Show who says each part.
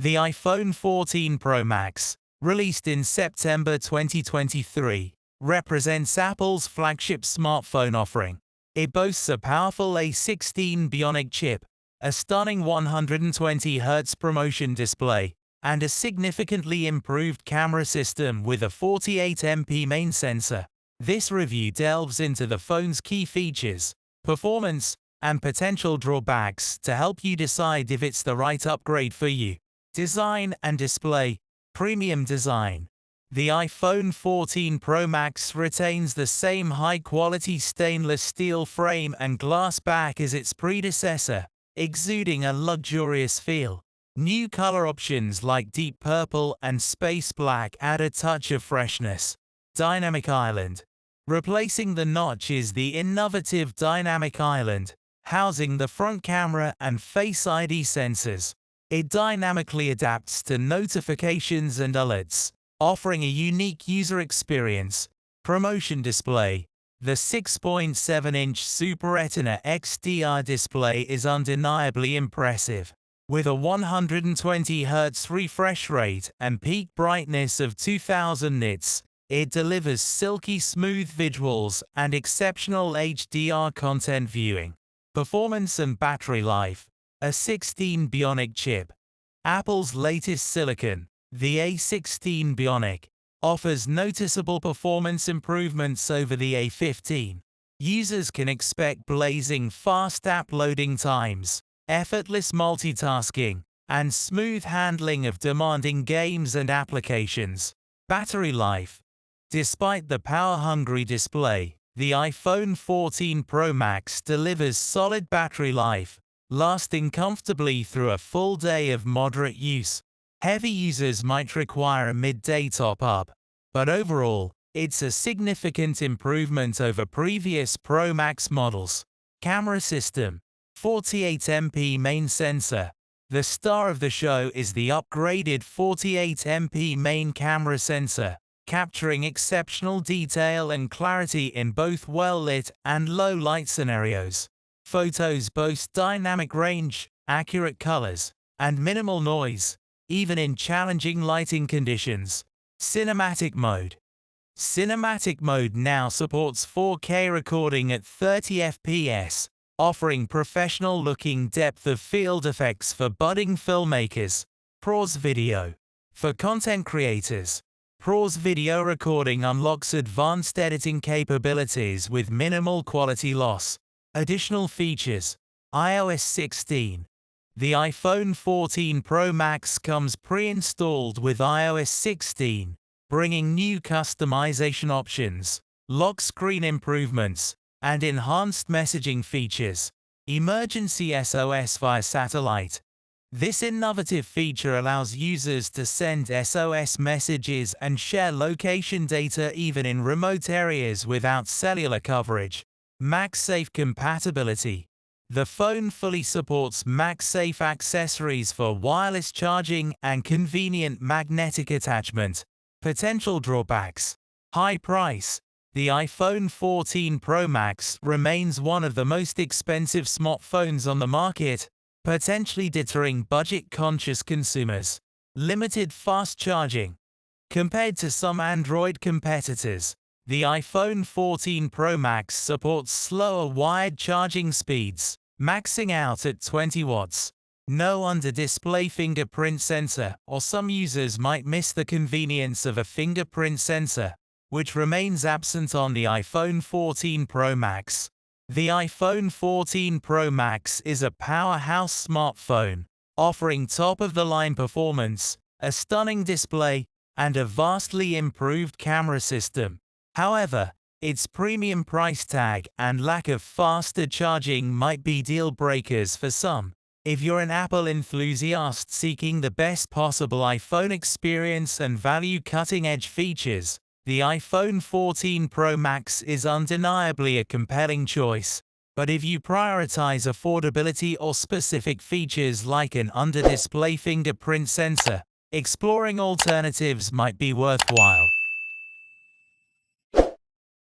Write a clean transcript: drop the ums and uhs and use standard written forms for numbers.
Speaker 1: The iPhone 14 Pro Max, released in September 2023, represents Apple's flagship smartphone offering. It boasts a powerful A16 Bionic chip, a stunning 120Hz ProMotion display, and a significantly improved camera system with a 48MP main sensor. This review delves into the phone's key features, performance, and potential drawbacks to help you decide if it's the right upgrade for you. Design and display. Premium design. The iPhone 14 Pro Max retains the same high-quality stainless steel frame and glass back as its predecessor, exuding a luxurious feel. New color options like deep purple and space black add a touch of freshness. Dynamic Island. Replacing the notch is the innovative Dynamic Island, housing the front camera and Face ID sensors. It dynamically adapts to notifications and alerts, offering a unique user experience. ProMotion display. The 6.7-inch Super Retina XDR display is undeniably impressive. With a 120Hz refresh rate and peak brightness of 2000 nits, it delivers silky smooth visuals and exceptional HDR content viewing. Performance and battery life. A 16 Bionic chip. Apple's latest silicon, the A16 Bionic, offers noticeable performance improvements over the A15. Users can expect blazing fast app loading times, effortless multitasking, and smooth handling of demanding games and applications. Battery life. Despite the power-hungry display, the iPhone 14 Pro Max delivers solid battery life, lasting comfortably through a full day of moderate use. Heavy users might require a midday top-up, but overall, it's a significant improvement over previous Pro Max models. Camera system. 48MP main sensor. The star of the show is the upgraded 48MP main camera sensor, capturing exceptional detail and clarity in both well-lit and low-light scenarios. Photos boast dynamic range, accurate colors, and minimal noise, even in challenging lighting conditions. Cinematic mode. Cinematic mode now supports 4K recording at 30 FPS, offering professional-looking depth of field effects for budding filmmakers. ProRes video. For content creators, ProRes video recording unlocks advanced editing capabilities with minimal quality loss. Additional features. iOS 16. The iPhone 14 Pro Max comes pre-installed with iOS 16, bringing new customization options, lock screen improvements, and enhanced messaging features. Emergency SOS via satellite. This innovative feature allows users to send SOS messages and share location data even in remote areas without cellular coverage. MagSafe compatibility. The phone fully supports MagSafe accessories for wireless charging and convenient magnetic attachment. Potential drawbacks. High price. The iPhone 14 Pro Max remains one of the most expensive smartphones on the market, potentially deterring budget-conscious consumers. Limited fast charging. Compared to some Android competitors, the iPhone 14 Pro Max supports slower wired charging speeds, maxing out at 20 watts. No under-display fingerprint sensor, or some users might miss the convenience of a fingerprint sensor, which remains absent on the iPhone 14 Pro Max. The iPhone 14 Pro Max is a powerhouse smartphone, offering top-of-the-line performance, a stunning display, and a vastly improved camera system. However, its premium price tag and lack of faster charging might be deal breakers for some. If you're an Apple enthusiast seeking the best possible iPhone experience and value cutting-edge features, the iPhone 14 Pro Max is undeniably a compelling choice. But if you prioritize affordability or specific features like an under-display fingerprint sensor, exploring alternatives might be worthwhile.